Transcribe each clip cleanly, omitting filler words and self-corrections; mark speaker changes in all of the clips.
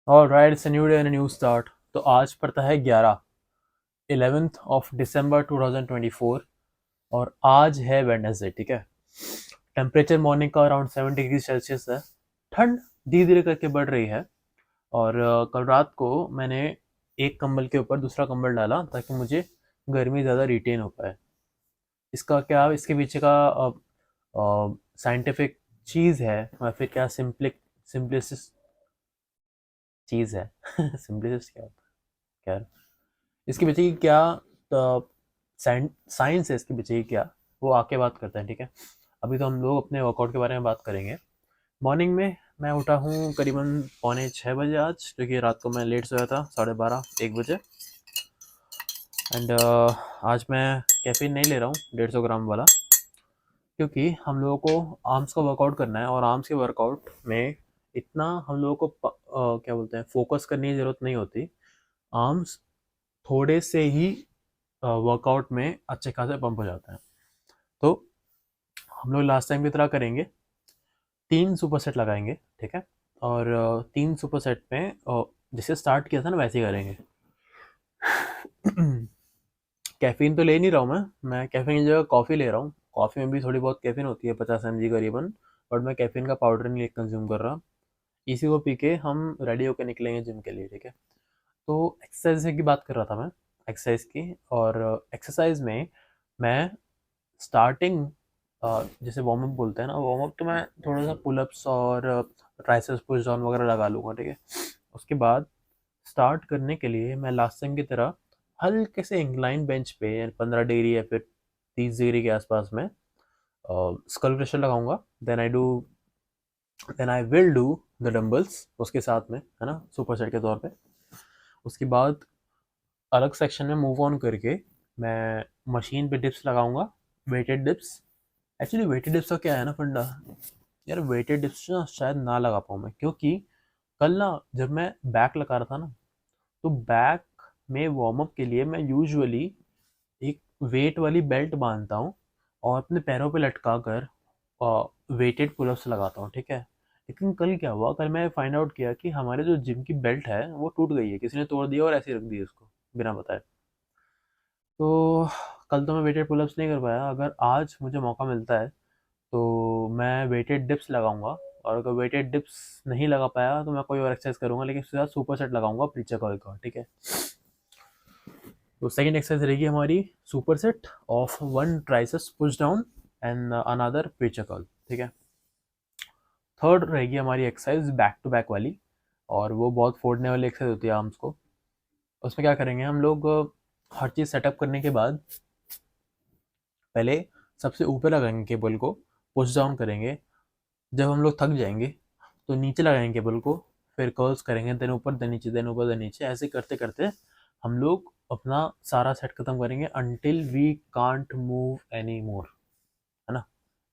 Speaker 1: Alright, it's a new day and a new start. तो आज पड़ता है 11th ऑफ दिसंबर 2024 और आज है वेडनेसडे। ठीक है। टेम्परेचर मॉर्निंग का अराउंड 7 डिग्री सेल्सियस है। ठंड धीरे धीरे करके बढ़ रही है। और कल रात को मैंने एक कंबल के ऊपर दूसरा कंबल डाला ताकि मुझे गर्मी ज़्यादा रिटेन हो पाए। इसका क्या इसके पीछे का साइंटिफिक चीज़ है या फिर क्या सिंपलिस्ट चीज़ है सिंपलिस्ट क्या होता है? खैर, इसके पीछे की क्या साइंस है, इसके पीछे की क्या, वो आके बात करते हैं। ठीक है। अभी तो हम लोग अपने वर्कआउट के बारे में बात करेंगे। मॉर्निंग में मैं उठा हूँ करीबन 6:45 आज, क्योंकि रात को मैं लेट सोया था, 12:30 1 बजे। एंड आज मैं कैफीन नहीं ले रहा हूँ 150 ग्राम वाला, क्योंकि हम लोगों को आर्म्स का वर्कआउट करना है और आर्म्स के वर्कआउट में इतना हम लोगों को क्या बोलते हैं, फोकस करने की ज़रूरत नहीं होती। आर्म्स थोड़े से ही वर्कआउट में अच्छे खासे पंप हो जाते हैं। तो हम लोग लास्ट टाइम की तरह करेंगे, 3 सुपर सेट लगाएंगे। ठीक है। और 3 सुपर सेट में जैसे स्टार्ट किया था ना वैसे ही करेंगे। कैफीन तो ले नहीं रहा हूँ मैं कैफीन की जगह कॉफ़ी ले रहा हूँ। कॉफ़ी में भी थोड़ी बहुत कैफीन होती है, 50 mg करीबन। बट मैं कैफीन का पाउडर नहीं कंज्यूम कर रहा। इसी को पी के हम रेडी होकर निकलेंगे जिम के लिए। ठीक है। तो एक्सरसाइज की बात कर रहा था मैं, एक्सरसाइज की। और एक्सरसाइज में मैं स्टार्टिंग जैसे वार्म अप बोलते हैं ना, वार्म अप तो मैं थोड़ा सा पुलअप्स और ट्राइसेप्स पुश डाउन वगैरह लगा लूँगा। ठीक है। उसके बाद स्टार्ट करने के लिए मैं लास्ट टाइम की तरह हल्के से इंक्लाइन बेंच पे 15 डिग्री या फिर 30 डिग्री के आसपास में स्कल प्रेशर लगाऊंगा। Then I will do the dumbbells उसके साथ में, है ना, सुपर सेट के तौर पे। उसके बाद अलग सेक्शन में मूव ऑन करके मैं मशीन पे डिप्स लगाऊंगा, weighted dips. Actually weighted dips का क्या है ना फंडा, यार वेटेड डिप्स ना शायद ना लगा पाऊँ मैं, क्योंकि कल ना जब मैं बैक लगा रहा था ना, तो बैक में वार्म अप के लिए मैं यूजुअली एक वेट वाली बेल्ट बांधता हूँ और अपने पैरों पे लटका कर वेटेड पुलअप्स लगाता हूँ। ठीक है। लेकिन कल क्या हुआ, कल मैं फाइंड आउट किया कि हमारे जो जिम की बेल्ट है वो टूट गई है, किसी ने तोड़ दिया और ऐसे ही रख दी उसको बिना बताए। तो कल तो मैं वेटेड पुलअप्स नहीं कर पाया। अगर आज मुझे मौका मिलता है तो मैं वेटेड डिप्स लगाऊंगा। और अगर वेटेड डिप्स नहीं लगा पाया तो मैं कोई और एक्सरसाइज करूंगा, लेकिन उसके साथ सुपर सेट लगाऊंगा प्रीचर कॉल का। ठीक है। तो सेकेंड एक्सरसाइज रहेगी हमारी super set of 1 triceps push down and another preacher call. ठीक है। थर्ड रहेगी हमारी एक्सरसाइज बैक टू बैक वाली, और वो बहुत फोड़ने वाली एक्सरसाइज होती है आर्म्स को। उसमें क्या करेंगे हम लोग, हर चीज़ सेटअप करने के बाद पहले सबसे ऊपर लगाएंगे केबल को, पुश डाउन करेंगे। जब हम लोग थक जाएंगे तो नीचे लगाएंगे केबल को, फिर कर्ल्स करेंगे, देन ऊपर देन नीचे, देन ऊपर देन नीचे, ऐसे करते करते हम लोग अपना सारा सेट खत्म करेंगे until we can't move any more, है ना।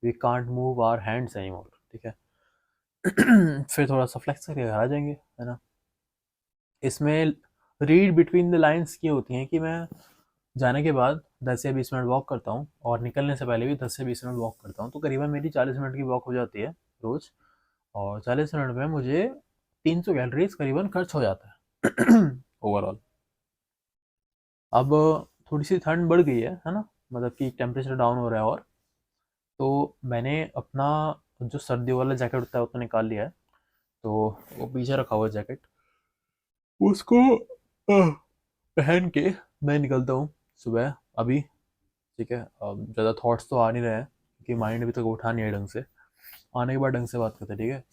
Speaker 1: We can't move our hands any more. ठीक है। फिर थोड़ा सा फ्लेक्स करके घर आ जाएंगे, है ना। इसमें रीड बिटवीन द लाइंस ये होती हैं कि मैं जाने के बाद 10 या 20 मिनट वॉक करता हूँ और निकलने से पहले भी 10 से 20 मिनट वॉक करता हूँ, तो करीबन मेरी 40 मिनट की वॉक हो जाती है रोज़। और 40 मिनट में मुझे 300 कैलोरीज करीबन खर्च हो जाता है ओवरऑल। अब थोड़ी सी ठंड बढ़ गई है ना, मतलब कि टेम्परेचर डाउन हो रहा है। और तो मैंने अपना जो सर्दी वाला जैकेट होता है वो तो निकाल लिया है, तो वो पीछे रखा हुआ जैकेट, उसको पहन के मैं निकलता हूँ सुबह अभी। ठीक है। ज़्यादा थॉट्स तो आ नहीं रहे हैं क्योंकि माइंड अभी तक उठा नहीं है ढंग से। आने के बाद ढंग से बात करते हैं। ठीक है।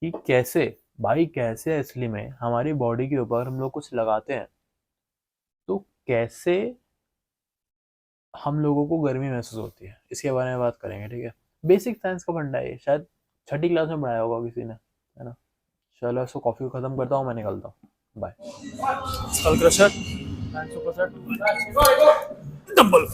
Speaker 1: कि कैसे, भाई कैसे असली में हमारी बॉडी के ऊपर हम लोग कुछ लगाते हैं तो कैसे हम लोगों को गर्मी महसूस होती है, इसके बारे में बात करेंगे। ठीक है। बेसिक साइंस का फंडा है ये, शायद छठी क्लास में पढ़ाया होगा किसी ने, है ना। चलो इसको कॉफी को खत्म करता हूँ, मैं निकलता हूँ। Bye. Skull crusher and super set dumbbell.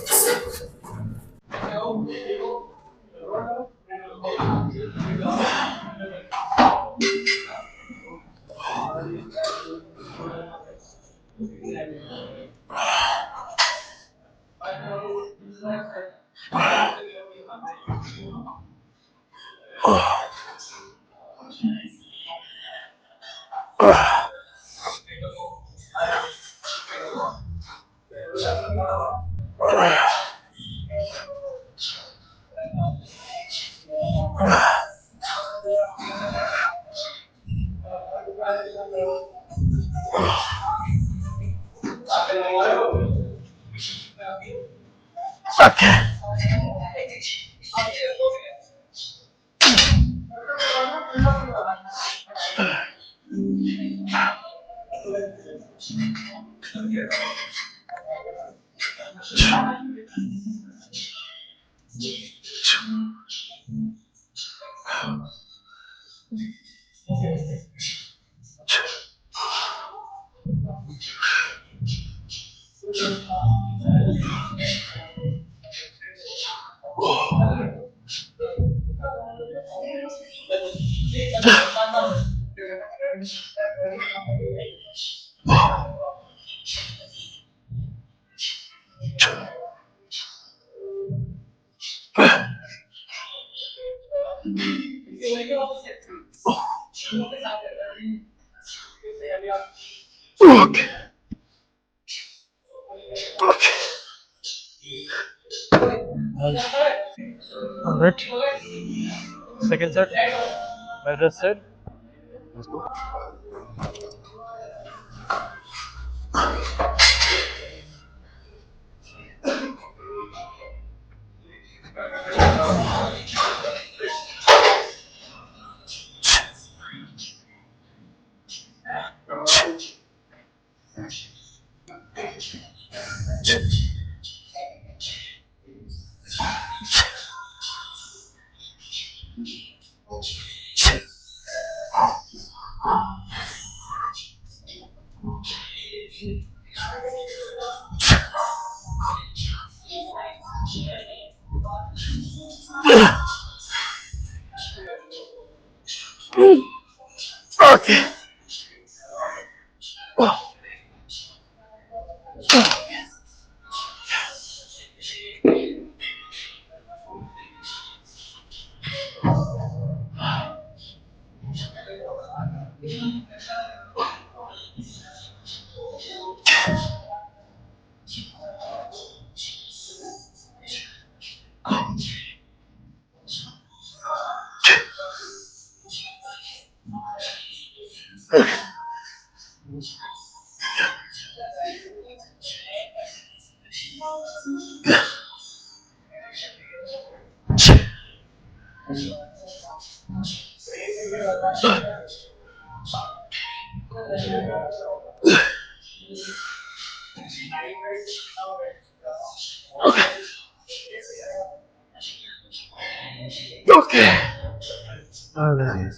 Speaker 1: Okay. Okay. Okay. All right. Second set. Well rested. Let's go. Okay. Okay. All right.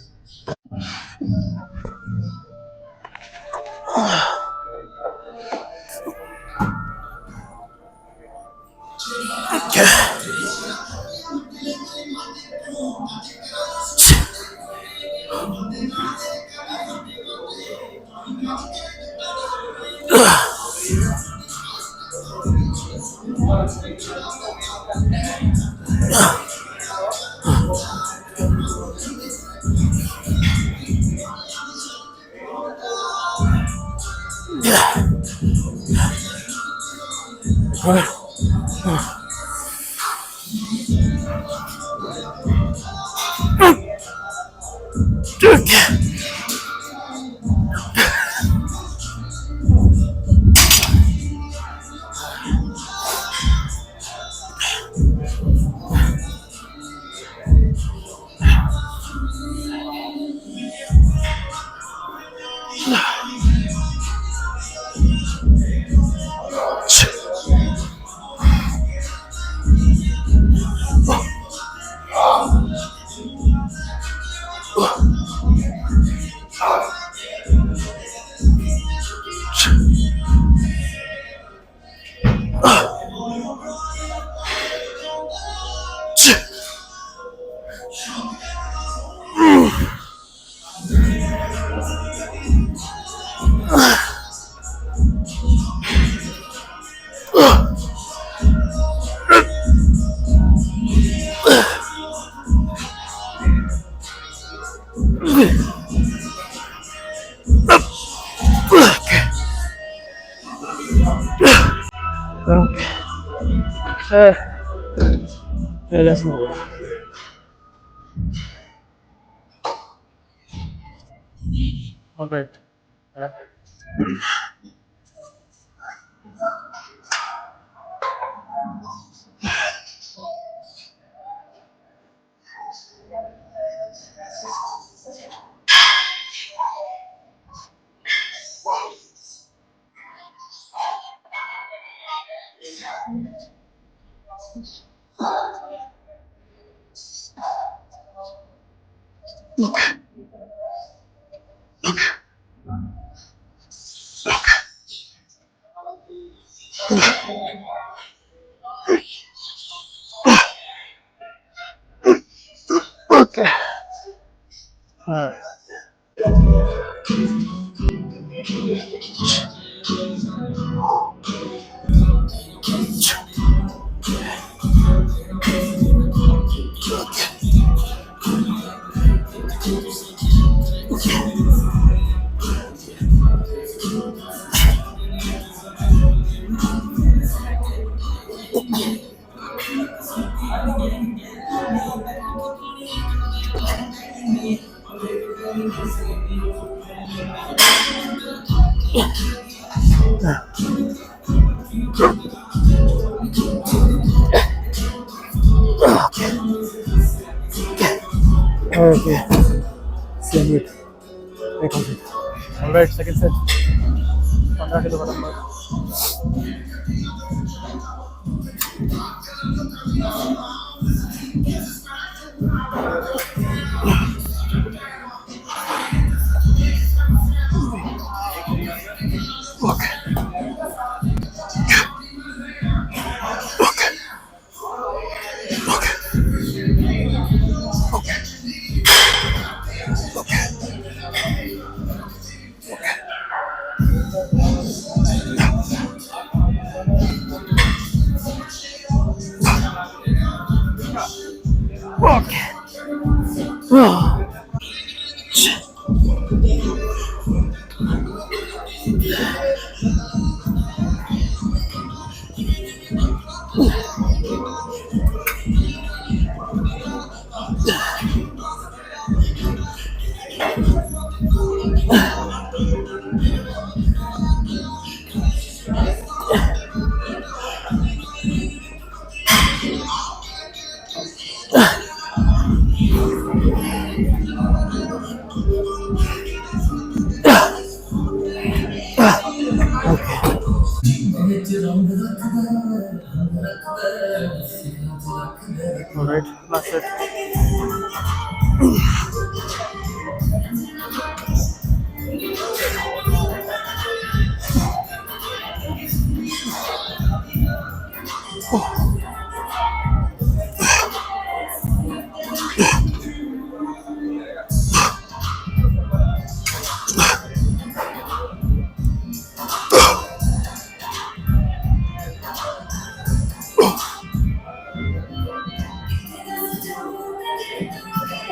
Speaker 1: Okay. Let's move. All right. Okay. All right. Okay. Same weight. Make complete. All right. Second set. 15 kilo बराबर. All right. Last set.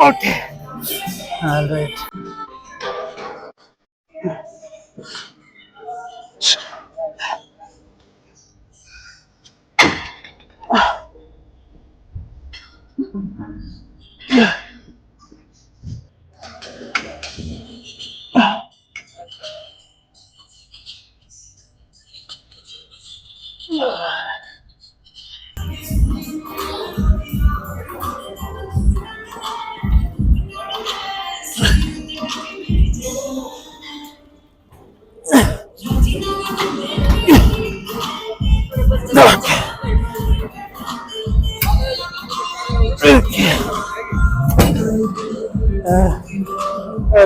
Speaker 1: Okay. All right.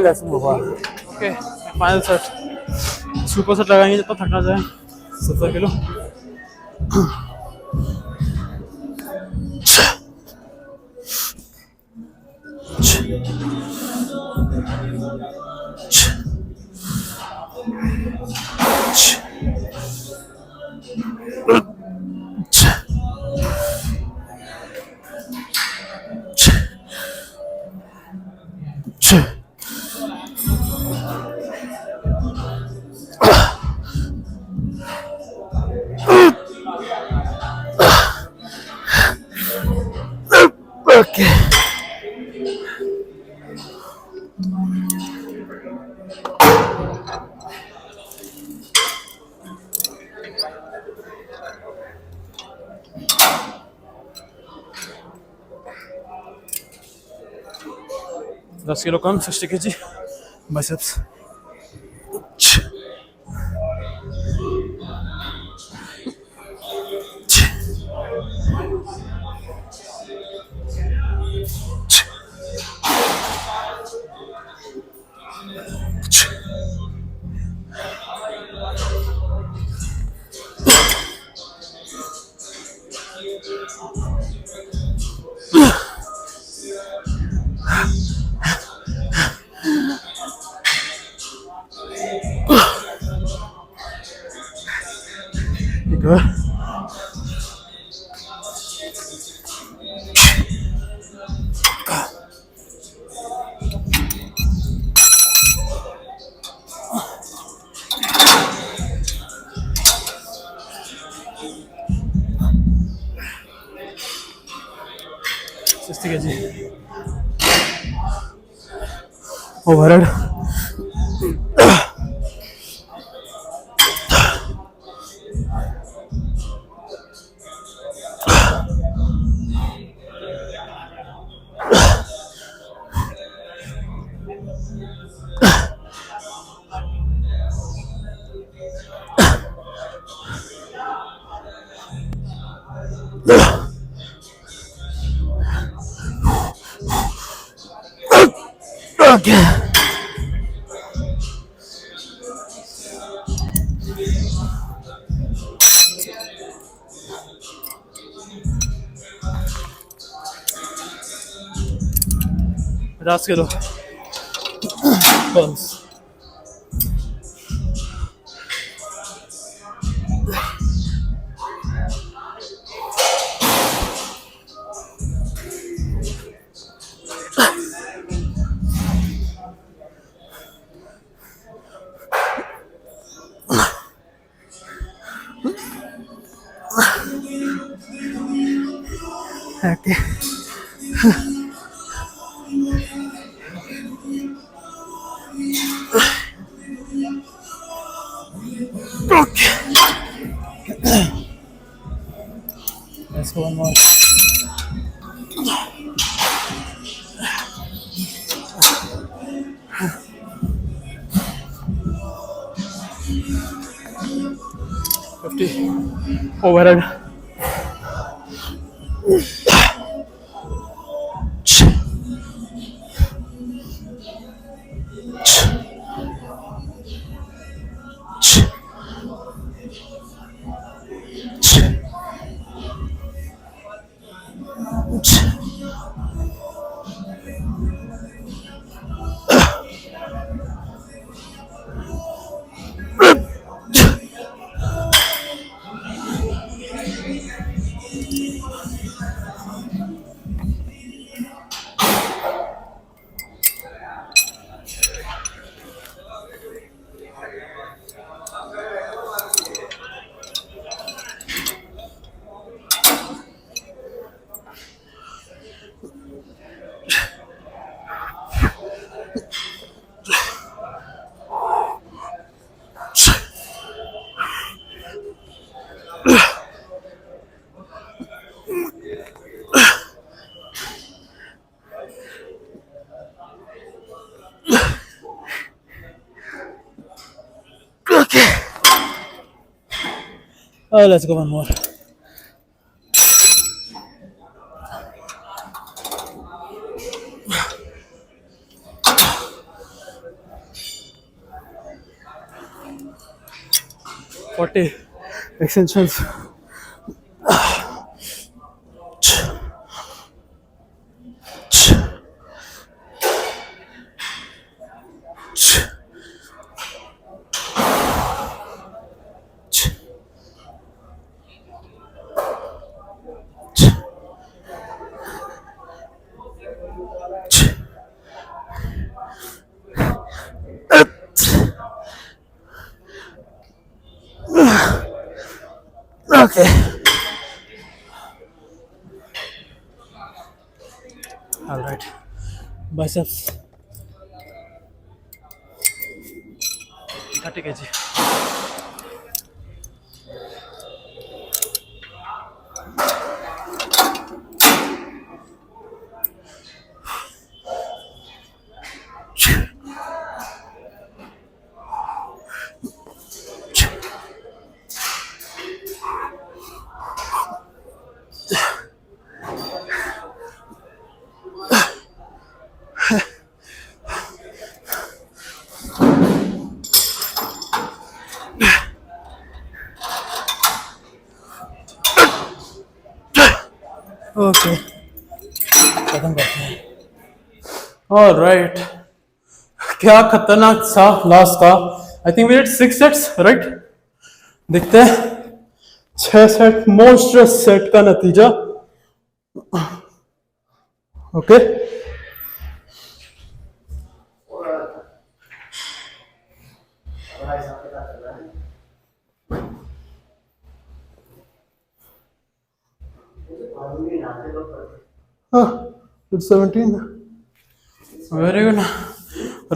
Speaker 1: Let's move on. Okay. Final set. Super set लगाएंगे जब तक थक ना जाए. 70 kilo. Okay 10 kilo come 60 kg biceps. Good. Overhead. Okay. Last kilo. Pulse. Okay. Okay. Let's go one more. Overhead. Okay. Oh, let's go one more. Forty extensions. Okay. Alright, biceps 30 kg. Okay, खत्म करते हैं. Alright, क्या खतरनाक सा last का. I think we did 6 sets, right. देखते हैं 6 set मोस्ट्रस set का नतीजा. ओके, हाँ 17. Very good.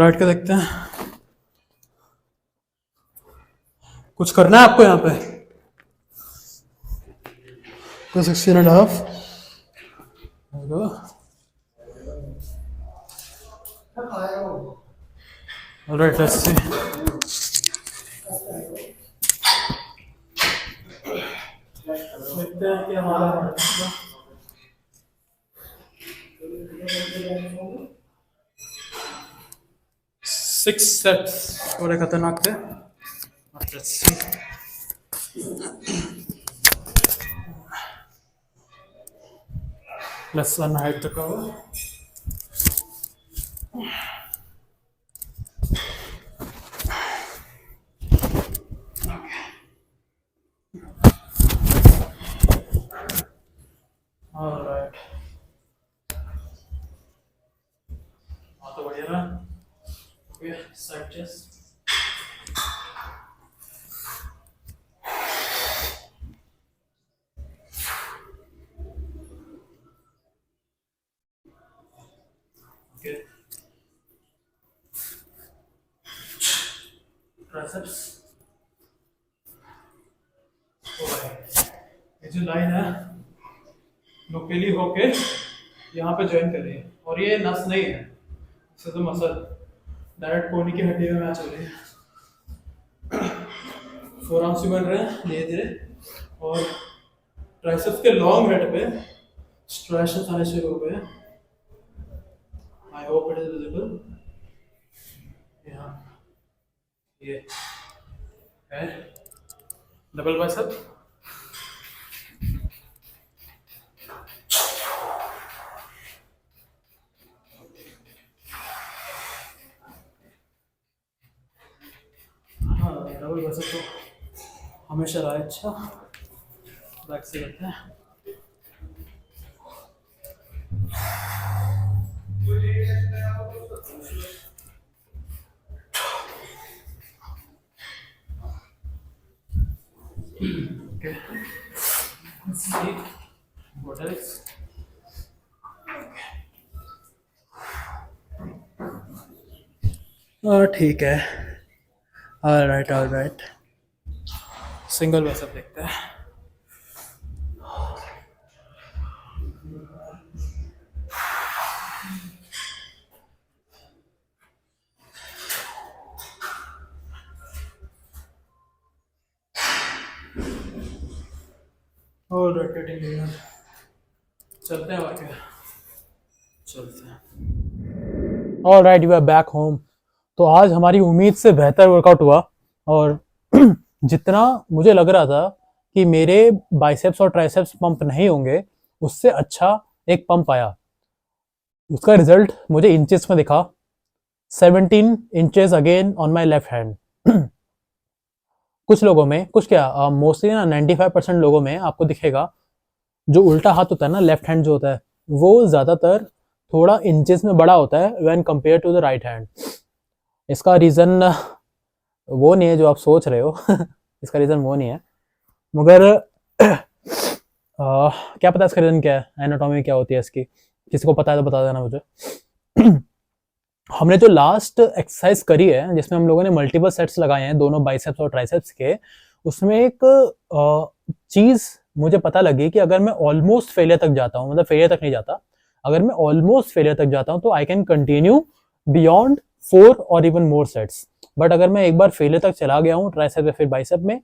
Speaker 1: राइट का देखते हैं. कुछ करना है आपको यहाँ पे. 16.5. Alright, let's see. देखते हैं कि हमारा 6 सेट्स थोड़े खतरनाक थे. Let's see. Let's unhide the cover. Alright. तो बढ़िया ना. Okay, side chest. Okay. Triceps. ये जो लाइन है नुकेली होके यहाँ पे ज्वाइन कर रही है, और ये नस नहीं है, इसे तो मसल डायरेक्ट कोनी की हड्डी में मैच हो रही है. फोरआर्म्स भी बन रहे हैं धीरे धीरे, और ट्राइसेप्स के लॉन्ग हेड पे स्ट्रेचेस आने शुरू हो गए. I hope it is visible. यहाँ ये है डबल बाइसेप. डबल बाइसेप तो हमेशा रहा है अच्छा. बैक से करते हैं. Okay. Let's see what else. ठीक है. ऑलराइट ऑलराइट, सिंगल बाइसेप देखते हैं. और रोटेटिंग लेयर. चलते हैं और क्या, चलते हैं. Alright, you are back home. तो आज हमारी उम्मीद से बेहतर वर्कआउट हुआ, और जितना मुझे लग रहा था कि मेरे बाइसेप्स और ट्राइसेप्स पंप नहीं होंगे, उससे अच्छा एक पंप आया. उसका रिजल्ट मुझे इंचेस में दिखा. 17 inches again on my left hand. कुछ लोगों में, कुछ क्या मोस्टली ना 95% लोगों में आपको दिखेगा जो उल्टा हाथ होता है ना, लेफ्ट हैंड जो होता है, वो ज़्यादातर थोड़ा इंचेस में बड़ा होता है when compare to the right hand. इसका रीज़न वो नहीं है जो आप सोच रहे हो. इसका रीज़न वो नहीं है, मगर क्या पता इसका रीज़न क्या है, एनाटॉमी क्या होती है इसकी. किसी को पता है तो बता देना मुझे। हमने जो लास्ट एक्सरसाइज करी है जिसमें हम लोगों ने मल्टीपल सेट्स लगाए हैं दोनों बाइसेप्स और ट्राइसेप्स के, उसमें एक चीज मुझे पता लगी कि अगर मैं ऑलमोस्ट फेलियर तक जाता हूँ, मतलब फेलियर तक नहीं जाता, अगर मैं ऑलमोस्ट फेलियर तक जाता हूँ तो आई कैन कंटिन्यू बियॉन्ड 4 और इवन मोर सेट्स। बट अगर मैं एक बार फेलियर तक चला गया हूँ ट्राइसेप या फिर बाइसेप में,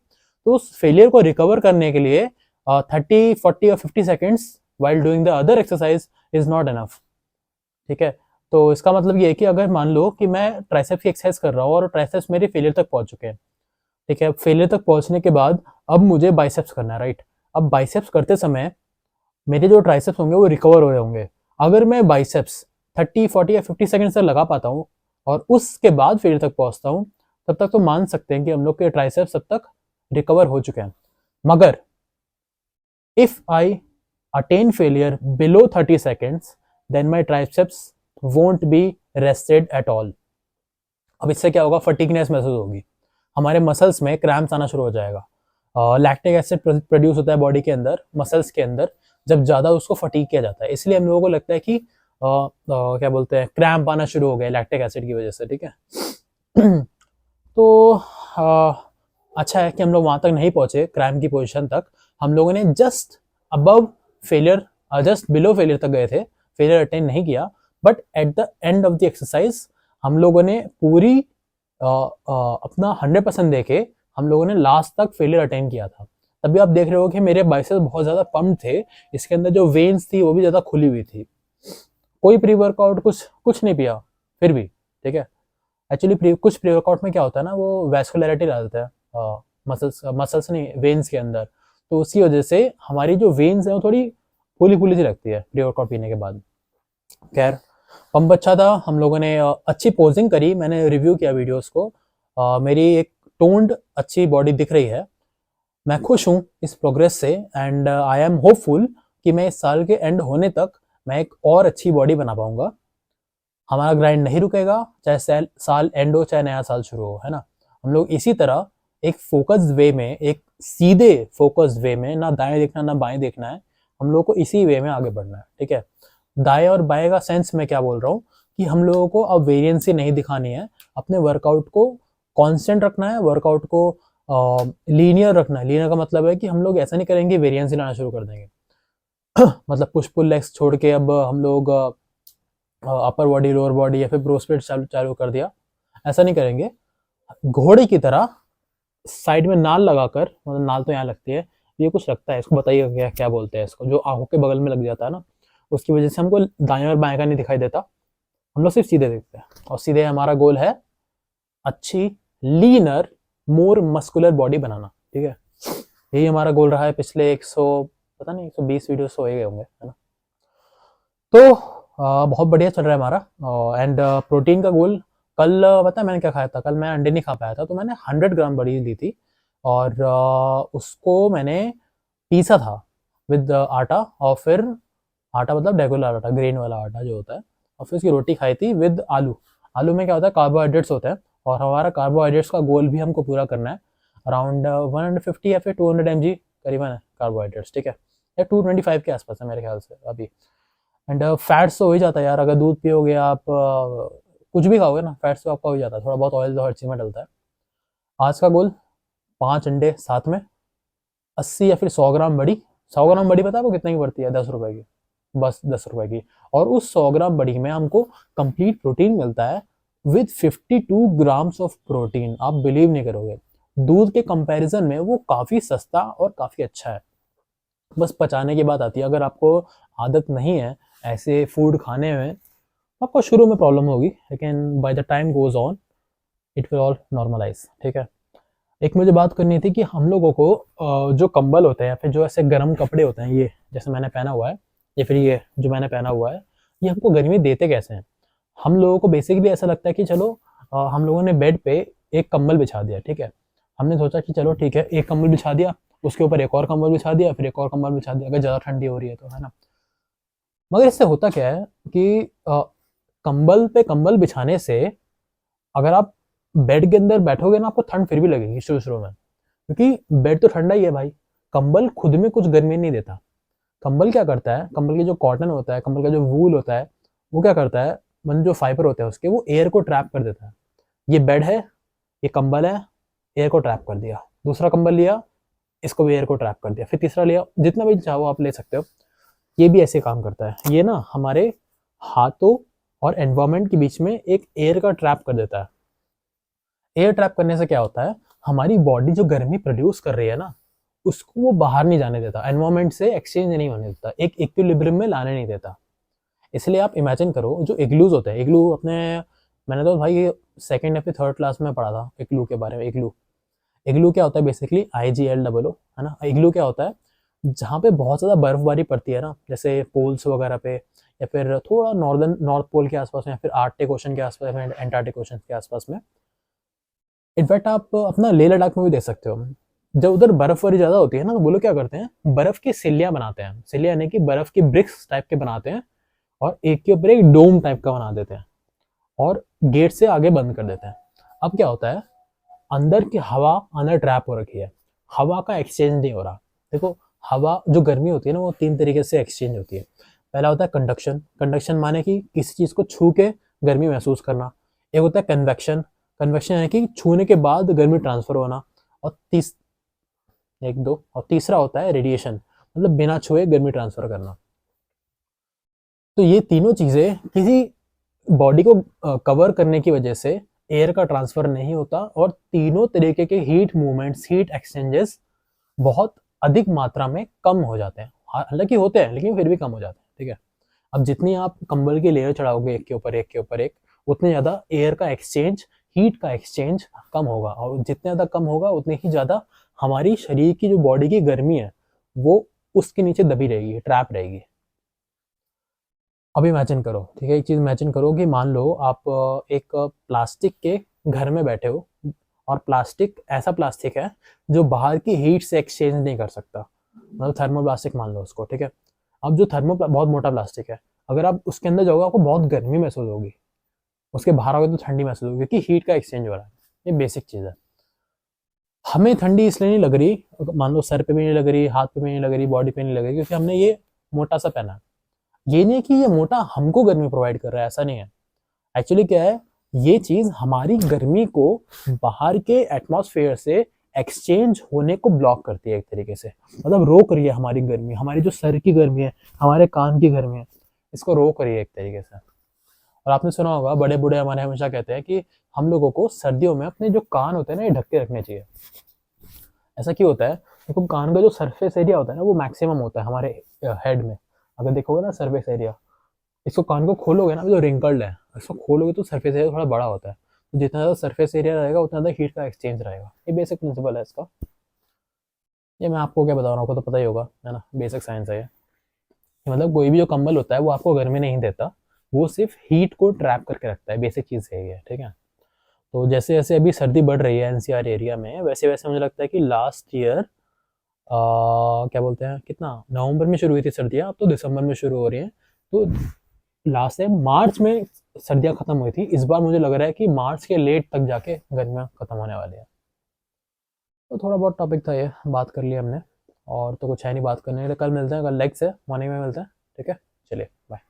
Speaker 1: तो उस फेलियर को रिकवर करने के लिए 30, 40 और 50 seconds while doing the other exercise is not enough. ठीक है, तो इसका मतलब ये है कि अगर मान लो कि मैं ट्राइसेप्स की एक्सरसाइज कर रहा हूँ और ट्राइसेप्स मेरे फेलियर तक पहुंच चुके हैं, ठीक है, फेलियर तक पहुंचने के बाद अब मुझे बाइसेप्स करना है, राइट। अब बाइसेप्स करते समय मेरे जो ट्राइसेप्स होंगे वो रिकवर हो रहे होंगे। अगर मैं बाइसेप्स 30, 40 या 50 सेकंड तक लगा पाता हूँ और उसके बाद फेलियर तक पहुंचता हूँ, तब तक तो मान सकते हैं कि हम लोग के ट्राइसेप्स तब तक रिकवर हो चुके हैं। मगर if I attain failure below 30 seconds, then my triceps won't be rested at all. अब इससे क्या होगा, फटीगनेस महसूस होगी, हमारे मसल्स में क्रैम्प्स आना शुरू हो जाएगा। लैक्टिक एसिड प्रोड्यूस होता है बॉडी के अंदर, मसल्स के अंदर, जब ज़्यादा उसको फटीग किया जाता है, इसलिए हम लोगों को लगता है कि क्या बोलते हैं, क्रैम्प आना शुरू हो गया लैक्टिक एसिड की वजह से। ठीक है। तो अच्छा है कि हम लोग वहाँ तक नहीं पहुँचे, क्रैम्प की पोजीशन तक। हम लोगों ने just above failure, just below failure तक गए थे, फेलियर अटेंड नहीं किया। But at the end of the exercise हम लोगों ने पूरी अपना 100% देके हम लोगों ने लास्ट तक फेलियर अटेंड किया था। तभी आप देख रहे हो कि मेरे बाइसेप्स बहुत ज़्यादा पम्प थे, इसके अंदर जो वेन्स थी वो भी ज़्यादा खुली हुई थी। कोई प्री वर्कआउट कुछ नहीं पिया फिर भी। ठीक है, एक्चुअली कुछ प्री वर्कआउट में क्या होता है ना, वो वैस्कुलरिटी ला देता है मसल्स नहीं, वेन्स के अंदर, तो उसकी वजह से हमारी जो वेन्स है वो थोड़ी फूली फूली सी लगती है प्री वर्कआउट पीने के बाद। खैर, पंप अच्छा था, हम लोगों ने अच्छी पोजिंग करी, मैंने रिव्यू किया वीडियोस को, मेरी एक टोन्ड अच्छी बॉडी दिख रही है। मैं खुश हूँ इस प्रोग्रेस से एंड आई एम होपफुल कि मैं इस साल के एंड होने तक मैं एक और अच्छी बॉडी बना पाऊंगा। हमारा ग्राइंड नहीं रुकेगा, चाहे साल एंड हो चाहे नया साल शुरू हो, है ना। हम लोग इसी तरह एक फोकस्ड वे में, एक सीधे फोकस्ड वे में, ना दाएं देखना ना बाएं देखना है, हम लोग को इसी वे में आगे बढ़ना है। ठीक है, दाएं और बाएं का सेंस में क्या बोल रहा हूँ कि हम लोगों को अब वेरिएंसी नहीं दिखानी है, अपने वर्कआउट को कांस्टेंट रखना है, वर्कआउट को लीनियर रखना है। लीनियर का मतलब है कि हम लोग ऐसा नहीं करेंगे वेरिएंसी लाना शुरू कर देंगे। मतलब पुश पुल लेग्स छोड़ के अब हम लोग अपर बॉडी लोअर बॉडी या फिर ब्रो स्प्लिट चालू कर दिया, ऐसा नहीं करेंगे। घोड़े की तरह साइड में नाल लगाकर, मतलब नाल तो यहाँ लगती है, ये कुछ लगता है, इसको बताइए क्या क्या बोलते हैं इसको, जो आंखों के बगल में लग जाता है ना, उसकी वजह से हमको दाएं और बाएं का नहीं दिखाई देता, हम लोग सिर्फ सीधे देखते हैं। और सीधे हमारा गोल है अच्छी लीनर मोर मस्कुलर बॉडी बनाना। ठीक है, यही हमारा गोल रहा है पिछले 120 वीडियोस हो गए होंगे, है ना। तो बहुत बढ़िया चल रहा है हमारा। एंड प्रोटीन का गोल, कल पता है मैंने क्या खाया था, कल मैं अंडे नहीं खा पाया था, तो मैंने 100 ग्राम बड़ी ली थी और उसको मैंने पीसा था विद आटा, और फिर आटा मतलब रेगुलर आटा, ग्रेन वाला आटा जो होता है, और फिर उसकी रोटी खाई थी विद आलू। आलू में क्या होता है, कार्बोहाइड्रेट्स होते हैं, और हमारा कार्बोहाइड्रेट्स का गोल भी हमको पूरा करना है। अराउंड 150 या फिर 200 mg करीबन है कार्बोहाइड्रेट्स। ठीक है, या 225 के आसपास है मेरे ख्याल से अभी। एंड फैट्स तो हो ही जाता है यार, अगर दूध पियोगे आप, कुछ भी खाओगे ना, फैट्स तो आपका हो जाता है, थोड़ा बहुत ऑयल तो हर चीज़ में डलता है। आज का गोल 5 अंडे साथ में, 80 या फिर 100 ग्राम बड़ी। 100 ग्राम बड़ी पता है आपको कितने की पड़ती है? 10 रुपए की, बस 10 रुपए की। और उस 100 ग्राम बड़ी में हमको कंप्लीट प्रोटीन मिलता है विद 52 ग्राम्स ऑफ प्रोटीन। आप बिलीव नहीं करोगे, दूध के कंपैरिजन में वो काफ़ी सस्ता और काफ़ी अच्छा है। बस पचाने की बात आती है, अगर आपको आदत नहीं है ऐसे फूड खाने में, आपको शुरू में प्रॉब्लम होगी, लेकिन by the time goes on it will all normalise. ठीक है, एक मुझे बात करनी थी कि हम लोगों को जो कंबल होते हैं या फिर जो ऐसे गर्म कपड़े होते हैं, ये जैसे मैंने पहना हुआ है या फिर ये जो मैंने पहना हुआ है, ये हमको गर्मी देते कैसे हैं? हम लोगों को बेसिकली ऐसा लगता है कि चलो हम लोगों ने बेड पे एक कंबल बिछा दिया, ठीक है, हमने सोचा कि चलो ठीक है, एक कंबल बिछा दिया, उसके ऊपर एक और कंबल बिछा दिया, फिर एक और कंबल बिछा दिया, अगर ज़्यादा ठंडी हो रही है तो, है ना। मगर इससे होता क्या है कि कंबल पे कंबल बिछाने से अगर आप बेड के अंदर बैठोगे ना, आपको ठंड फिर भी लगेगी शुरू शुरू में, क्योंकि बेड तो ठंडा ही है भाई, कंबल खुद में कुछ गर्मी नहीं देता। कंबल क्या करता है, कंबल की जो कॉटन होता है, कंबल का जो वूल होता है, वो क्या करता है, मतलब जो फाइबर होते हैं उसके, वो एयर को ट्रैप कर देता है। ये बेड है, ये कंबल है, एयर को ट्रैप कर दिया। दूसरा कंबल लिया, इसको भी एयर को ट्रैप कर दिया। फिर तीसरा लिया, जितना भी चाहो आप ले सकते हो। ये भी ऐसे काम करता है। ये ना हमारे हाथों और एनवायरमेंट के बीच में एक एयर का ट्रैप कर देता है। एयर ट्रैप करने से क्या होता है, हमारी बॉडी जो गर्मी प्रोड्यूस कर रही है ना, उसको वो बाहर नहीं जाने देता, एनवायरमेंट से एक्सचेंज नहीं होने देता, एक इक्विलिब्रियम में लाने नहीं देता। इसलिए आप इमेजिन करो, जो इग्लूज होते हैं, इग्लू अपने, मैंने तो भाई सेकंड या फिर थर्ड क्लास में पढ़ा था इग्लू के बारे में। इग्लू, इग्लू क्या होता है बेसिकली, IGLOO, है ना। इग्लू क्या होता है, जहाँ पे बहुत ज़्यादा बर्फबारी पड़ती है ना, जैसे पोल्स वगैरह पे, या फिर थोड़ा नॉर्थ पोल के आसपास में, या फिर आर्कटिक ओशन के आसपास में, एंटार्क्टिक ओशन के आसपास में। इनफैक्ट आप अपना लेह लद्दाख में भी देख सकते हो, जब उधर बर्फबारी ज़्यादा होती है ना, तो वो लोग क्या करते हैं, बर्फ़ की सिल्लियाँ बनाते हैं। सिल्लियाँ यानी कि बर्फ़ की ब्रिक्स टाइप के बनाते हैं, और एक के ऊपर एक डोम टाइप का बना देते हैं, और गेट से आगे बंद कर देते हैं। अब क्या होता है, अंदर की हवा अंदर ट्रैप हो रखी है, हवा का एक्सचेंज नहीं हो रहा। देखो, हवा जो गर्मी होती है ना, वो 3 तरीके से एक्सचेंज होती है। पहला होता है कंडक्शन, कंडक्शन माने कि किसी चीज़ को छू के गर्मी महसूस करना। एक होता है कन्वेक्शन, कन्वेक्शन यानी कि छूने के बाद गर्मी ट्रांसफर होना। और तीसरा होता है रेडिएशन, मतलब बिना छुए गर्मी ट्रांसफर करना। तो ये तीनों चीज़ें किसी बॉडी को कवर करने की वजह से एयर का ट्रांसफर नहीं होता, और तीनों तरीके के हीट मूवमेंट्स, हीट एक्सचेंजेस बहुत अधिक मात्रा में कम हो जाते हैं। हालांकि होते हैं, लेकिन फिर भी कम हो जाते हैं, ठीक है। अब जितनी आप कंबल की लेयर चढ़ाओगे एक के ऊपर एक के ऊपर एक, उतने ज़्यादा एयर का एक्सचेंज, हीट का एक्सचेंज कम होगा, और जितने ज़्यादा कम होगा उतनी ही ज़्यादा हमारी शरीर की जो बॉडी की गर्मी है, वो उसके नीचे दबी रहेगी, ट्रैप रहेगी। अब इमेजिन करो, ठीक है, एक चीज़ इमेजिन करो कि मान लो आप एक प्लास्टिक के घर में बैठे हो, और प्लास्टिक ऐसा प्लास्टिक है जो बाहर की हीट से एक्सचेंज नहीं कर सकता, मतलब थर्मोप्लास्टिक मान लो उसको, ठीक है। अब जो बहुत मोटा प्लास्टिक है, अगर आप उसके अंदर जाओगे आपको बहुत गर्मी महसूस होगी, उसके बाहर आओगे तो ठंडी महसूस होगी, क्योंकि हीट का एक्सचेंज हो रहा है। ये बेसिक चीज़ है। हमें ठंडी इसलिए नहीं लग रही, मान लो सर पे भी नहीं लग रही, हाथ पे भी नहीं लग रही, बॉडी पे नहीं लग रही, क्योंकि हमने ये मोटा सा पहना है। ये नहीं है कि ये मोटा हमको गर्मी प्रोवाइड कर रहा है, ऐसा नहीं है। एक्चुअली क्या है, ये चीज हमारी गर्मी को बाहर के एटमॉस्फेयर से एक्सचेंज होने को ब्लॉक करती है, एक तरीके से, मतलब रोक रही है हमारी गर्मी, हमारी जो सर की गर्मी है, हमारे कान की गर्मी है, इसको रोक रही है एक तरीके से। और आपने सुना होगा, बड़े बूढ़े हमारे हमेशा कहते हैं कि हम लोगों को सर्दियों में अपने जो कान होते हैं ना, ये ढक के रखने चाहिए। ऐसा क्यों होता है, देखो कान का जो सरफेस एरिया होता है ना, वो मैक्सिमम होता है हमारे हेड में। अगर देखोगे ना सरफेस एरिया, इसको कान को खोलोगे ना, जो रिंकल्ड है, इसको खोलोगे तो सरफेस एरिया थोड़ा बड़ा होता है, तो जितना ज़्यादा सरफेस एरिया रहेगा उतना ज़्यादा हीट का एक्सचेंज रहेगा। ये बेसिक प्रिंसिपल है इसका। ये मैं आपको क्या बता रहा हूँ, आपको तो पता ही होगा, है ना, बेसिक साइंस है ये। मतलब कोई भी जो कंबल होता है वो आपको गर्मी नहीं देता, वो सिर्फ हीट को ट्रैप करके रखता है, बेसिक चीज़ है ये, ठीक है। तो जैसे जैसे अभी सर्दी बढ़ रही है NCR एरिया में, वैसे वैसे मुझे लगता है कि लास्ट ईयर क्या बोलते हैं, कितना नवंबर में शुरू हुई थी सर्दियाँ, अब तो दिसंबर में शुरू हो रही हैं। तो लास्ट टाइम मार्च में सर्दियाँ खत्म हुई थी, इस बार मुझे लग रहा है कि मार्च के लेट तक जाके गर्मियाँ खत्म होने वाली है। तो थोड़ा बहुत टॉपिक था, ये बात कर लिया हमने, और तो कुछ है नहीं बात करने के लिए। कल मिलते हैं, कल लेग्स है, मॉर्निंग में मिलते हैं, ठीक है। चलिए बाय।